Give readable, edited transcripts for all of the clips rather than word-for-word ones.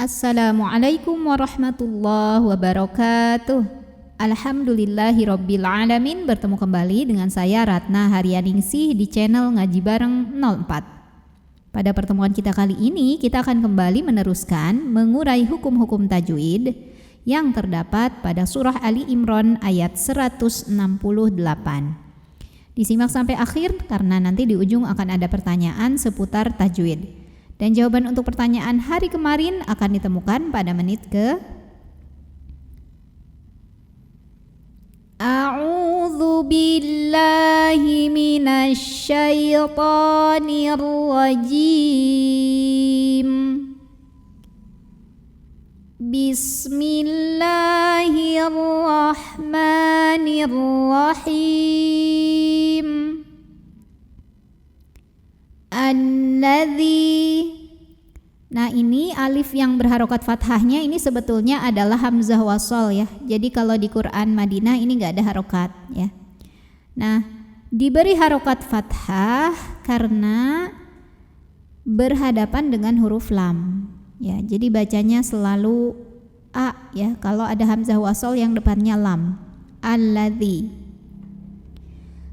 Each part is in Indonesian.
Assalamualaikum warahmatullahi wabarakatuh. Alhamdulillahirabbil alamin. Bertemu kembali dengan saya Ratna Haryaningsih di channel Ngaji Bareng 04. Pada pertemuan kita kali ini kita akan kembali meneruskan mengurai hukum-hukum tajwid yang terdapat pada surah Ali Imran ayat 168. Disimak sampai akhir karena nanti di ujung akan ada pertanyaan seputar tajwid. Dan jawaban untuk pertanyaan hari kemarin akan ditemukan pada menit ke A'udzu billahi minasy syaithanir rajim. Bismillahirrahmanirrahim. Alladzi. Nah, ini alif yang berharokat fathahnya ini sebetulnya adalah hamzah wasol ya. Jadi kalau di Quran Madinah ini enggak ada harokat ya. Nah, diberi harokat fathah karena berhadapan dengan huruf lam ya. Jadi bacanya selalu a ya kalau ada hamzah wasol yang depannya lam. Alladzi.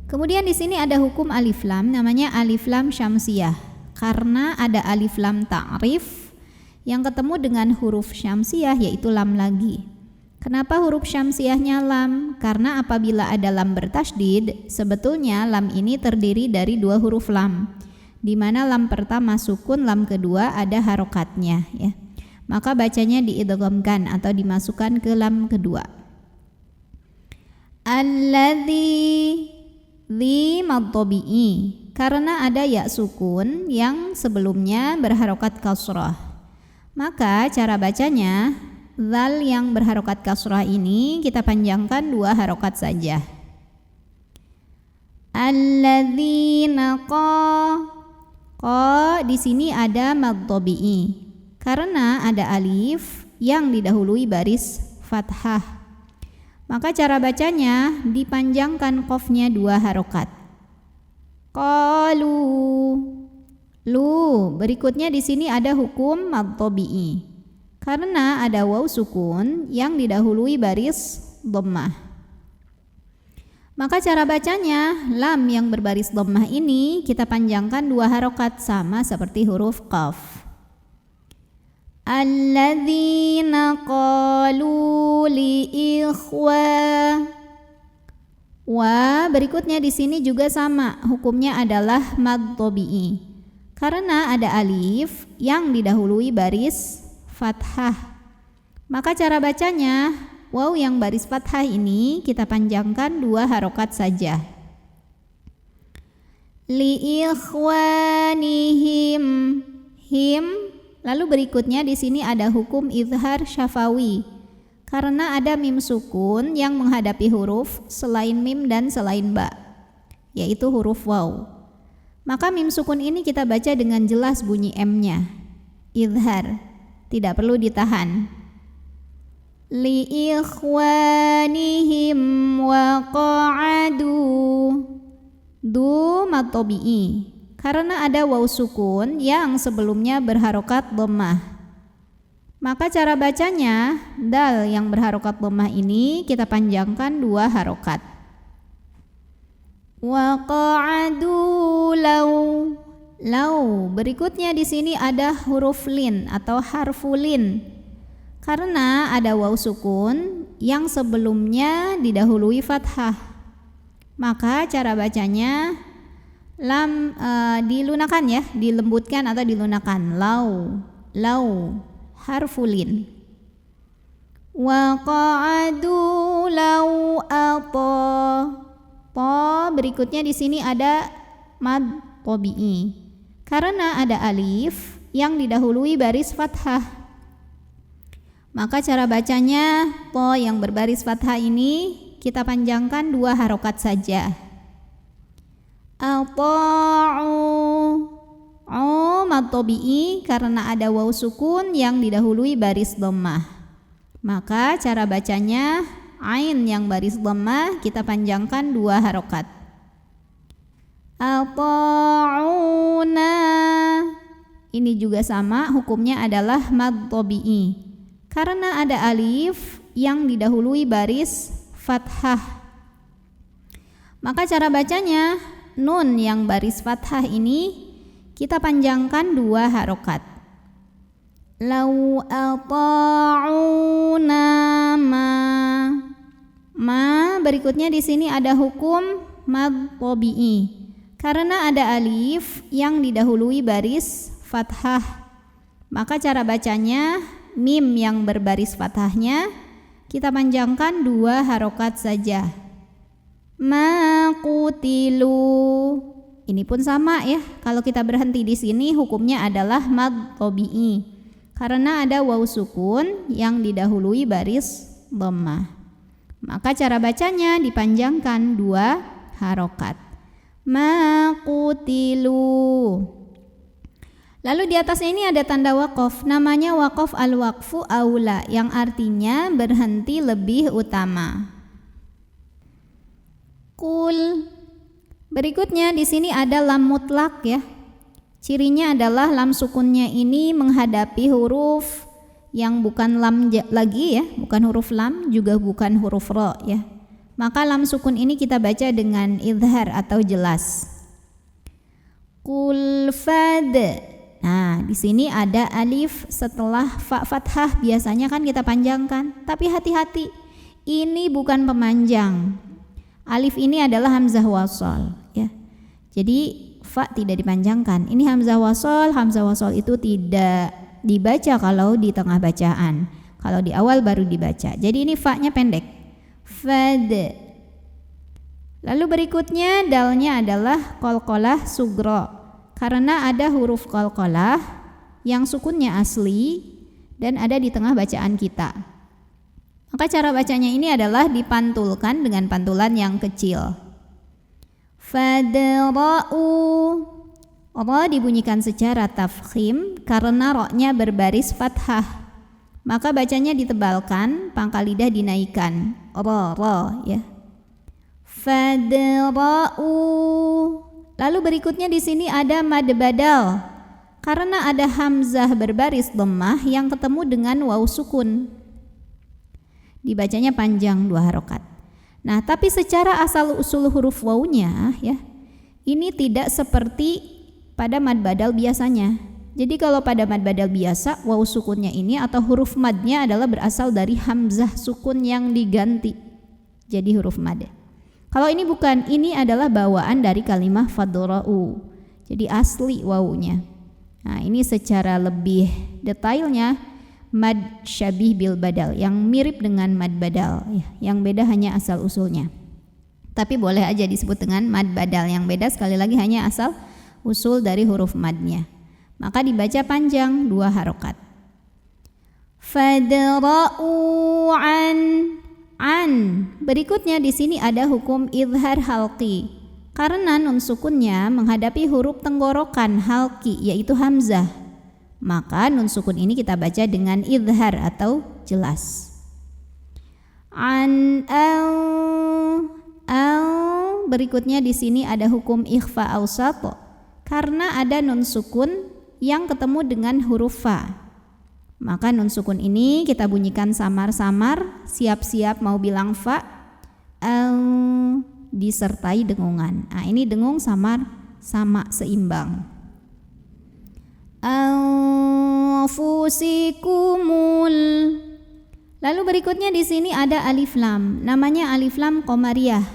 Kemudian di sini ada hukum alif lam namanya alif lam syamsiyah karena ada alif lam ta'rif yang ketemu dengan huruf syamsiyah yaitu lam lagi. Kenapa huruf syamsiyahnya lam? Karena apabila ada lam bertasydid sebetulnya lam ini terdiri dari dua huruf lam di mana lam pertama sukun, lam kedua ada harokatnya ya. Maka bacanya diidghamkan atau dimasukkan ke lam kedua. Alladzi Li mad tabi'i karena ada ya sukun yang sebelumnya berharokat kasrah. Maka cara bacanya zal yang berharokat kasrah ini kita panjangkan dua harokat saja. Alladzina qa di sini ada mad tabi'i karena ada alif yang didahului baris fathah. Maka cara bacanya dipanjangkan qafnya dua harokat. Qalu. Lu. Berikutnya di sini ada hukum mad tabi'i. Karena ada waw sukun yang didahului baris dhammah. Maka cara bacanya lam yang berbaris dhammah ini kita panjangkan dua harokat sama seperti huruf qaf. Alladzina qalu li ikhwa. Wa berikutnya di sini juga sama, hukumnya adalah mad tabi'i. Karena ada alif yang didahului baris fathah. Maka cara bacanya waw yang baris fathah ini kita panjangkan dua harokat saja. Li ikhwanihim. Him. Lalu berikutnya di sini ada hukum izhar syafawi karena ada mim sukun yang menghadapi huruf selain mim dan selain ba, yaitu huruf waw. Maka mim sukun ini kita baca dengan jelas bunyi M-nya. Izhar, tidak perlu ditahan. Li ikhwanihim wa qa'adu. Du mad tabi'i. Karena ada waw sukun yang sebelumnya berharokat dhammah. Maka cara bacanya dal yang berharokat dhammah ini kita panjangkan dua harokat. Wa qa'adu law. Law. Berikutnya di sini ada huruf lin atau harfulin. Karena ada waw sukun yang sebelumnya didahului fathah. Maka cara bacanya lam dilunakan ya, dilembutkan atau dilunakan. Lau harfulin. Wa qa'adu lau apa. Po berikutnya di sini ada mad tabi'i. Karena ada alif yang didahului baris fathah. Maka cara bacanya po yang berbaris fathah ini kita panjangkan dua harokat saja. Ata'u. Mad tabi'i karena ada waw sukun yang didahului baris dhammah. Maka cara bacanya ain yang baris dhammah kita panjangkan dua harokat. Ata'una. Ini juga sama, hukumnya adalah mad tabi'i. Karena ada alif yang didahului baris fathah. Maka cara bacanya, nun yang baris fathah ini kita panjangkan 2 harokat. Lau ata'una ma berikutnya di sini ada hukum mad tabi'i. Karena ada alif yang didahului baris fathah. Maka cara bacanya, mim yang berbaris fathahnya kita panjangkan 2 harokat saja. Ma qutilu. Ini pun sama ya. Kalau kita berhenti di sini hukumnya adalah mad tabi'i. Karena ada waw sukun yang didahului baris dhammah. Maka cara bacanya dipanjangkan 2 harokat. Ma qutilu. Lalu di atasnya ini ada tanda waqaf, namanya waqaf al-waqfu aula, yang artinya berhenti lebih utama. Qul. Berikutnya di sini ada lam mutlak ya. Cirinya adalah lam sukunnya ini menghadapi huruf yang bukan lam lagi ya, bukan huruf lam, juga bukan huruf ro ya. Maka lam sukun ini kita baca dengan idhar atau jelas. Qul fad. Nah, di sini ada alif setelah fa fathah, biasanya kan kita panjangkan, tapi hati-hati. Ini bukan pemanjang. Alif ini adalah hamzah wasal ya. Jadi fa tidak dipanjangkan. Ini hamzah wasal itu tidak dibaca kalau di tengah bacaan. Kalau di awal baru dibaca. Jadi ini fa-nya pendek. Fad. Lalu berikutnya dalnya adalah qalqalah sugro. Karena ada huruf qalqalah yang sukunnya asli dan ada di tengah bacaan kita. Maka cara bacanya ini adalah dipantulkan dengan pantulan yang kecil. Fadra'u. Ro dibunyikan secara tafkhim karena ro-nya berbaris fathah. Maka bacanya ditebalkan, pangkal lidah dinaikkan. Ro ya. Fadra'u. Lalu berikutnya di sini ada mad badal. Karena ada hamzah berbaris dhammah yang ketemu dengan waw sukun. Dibacanya panjang 2 harokat. Nah, tapi secara asal usul huruf wawnya ya, ini tidak seperti pada mad badal biasanya. Jadi kalau pada mad badal biasa, waw sukunnya ini atau huruf madnya adalah berasal dari hamzah sukun yang diganti jadi huruf mad. Kalau ini bukan, ini adalah bawaan dari kalimah fadra'u. Jadi asli wawunya. Nah, ini secara lebih detailnya mad syabih bil badal, yang mirip dengan mad badal ya, yang beda hanya asal usulnya. Tapi boleh aja disebut dengan mad badal, yang beda sekali lagi hanya asal usul dari huruf madnya. Maka dibaca panjang 2 harokat. Fadra'u an. Berikutnya di sini ada hukum idhar halqi. Karena nun sukunnya menghadapi huruf tenggorokan halqi, yaitu hamzah. Maka nun sukun ini kita baca dengan idhar atau jelas. An au. Berikutnya di sini ada hukum ikhfa awsat. Karena ada nun sukun yang ketemu dengan huruf fa. Maka nun sukun ini kita bunyikan samar-samar, siap-siap mau bilang fa, disertai dengungan. Nah, ini dengung samar sama seimbang. Anfusikumul. Lalu berikutnya di sini ada alif lam, namanya alif lam qamariyah.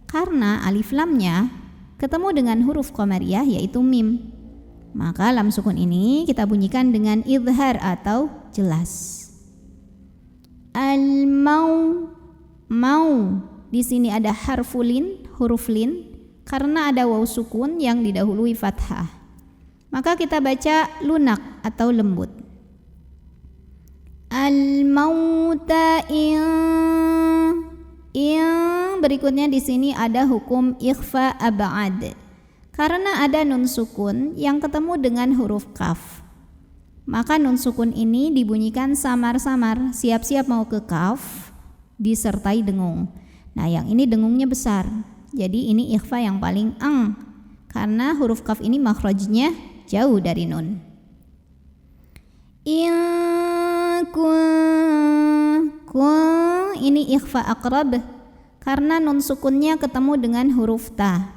Karena alif lamnya ketemu dengan huruf qamariyah yaitu mim. Maka lam sukun ini kita bunyikan dengan idhar atau jelas. Al-mau. Di sini ada harfulin, huruf lin, karena ada waw sukun yang didahului fathah. Maka kita baca lunak atau lembut. Al-mauta berikutnya di sini ada hukum ikhfa ab'ad. Karena ada nun sukun yang ketemu dengan huruf kaf. Maka nun sukun ini dibunyikan samar-samar, siap-siap mau ke kaf, disertai dengung. Nah, yang ini dengungnya besar. Jadi ini ikhfa yang paling karena huruf kaf ini makhrajnya jauh dari nun. In ini ikhfa aqrab karena nun sukunnya ketemu dengan huruf ta.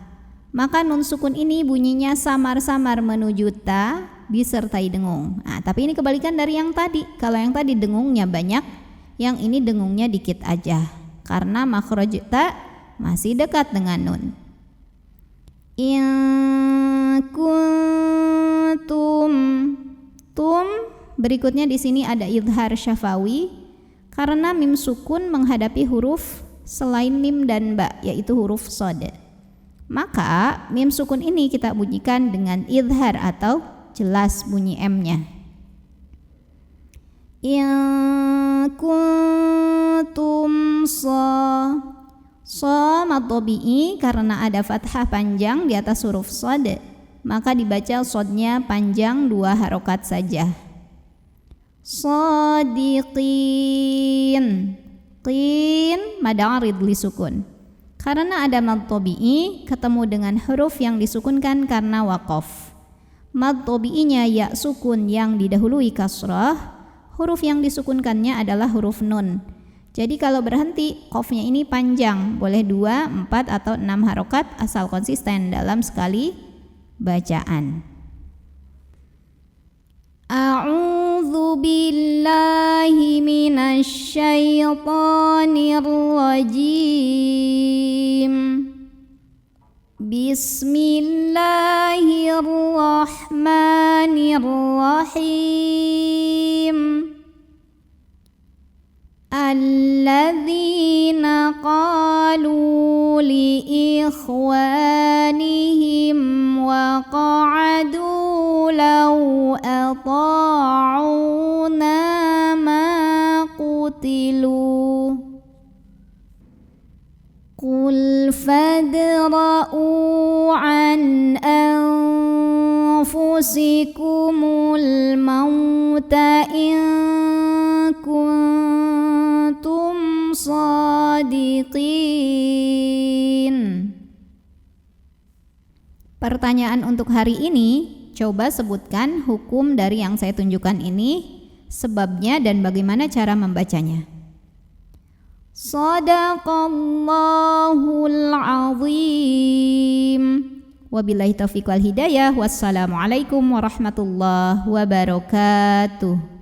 Maka nun sukun ini bunyinya samar-samar menuju ta disertai dengung. Nah, tapi ini kebalikan dari yang tadi. Kalau yang tadi dengungnya banyak, yang ini dengungnya dikit aja. Karena makhraj ta masih dekat dengan nun. In kuntum berikutnya di sini ada idhar syafawi karena mim sukun menghadapi huruf selain mim dan ba, yaitu huruf shad. Maka mim sukun ini kita bunyikan dengan idhar atau jelas bunyi M-nya. In kuntum mad tabi'i karena ada fathah panjang di atas huruf shad, maka dibaca shadnya panjang 2 harokat saja. Shadiqin, qin mad arid li sukun. Karena ada mad tabi'i ketemu dengan huruf yang disukunkan karena waqaf. Mad tabi'inya ya sukun yang didahului kasrah, huruf yang disukunkannya adalah huruf nun. Jadi kalau berhenti, qafnya ini panjang, boleh 2, 4 atau 6 harokat asal konsisten dalam sekali bacaan. A'udzu billahi minasy syaithanir rajim. Bismillahirrahmanirrahim. Alladzina qalu li ikhwanihim wa qa'adu law ata'una ma qutilu qul fadra'u an anfusikumul mauta in kuntum shadiqin. Pertanyaan untuk hari ini, coba sebutkan hukum dari yang saya tunjukkan ini, sebabnya dan bagaimana cara membacanya. Shadaqallahul azim. Wabillahi taufiq wal hidayah. Wassalamualaikum warahmatullahi wabarakatuh.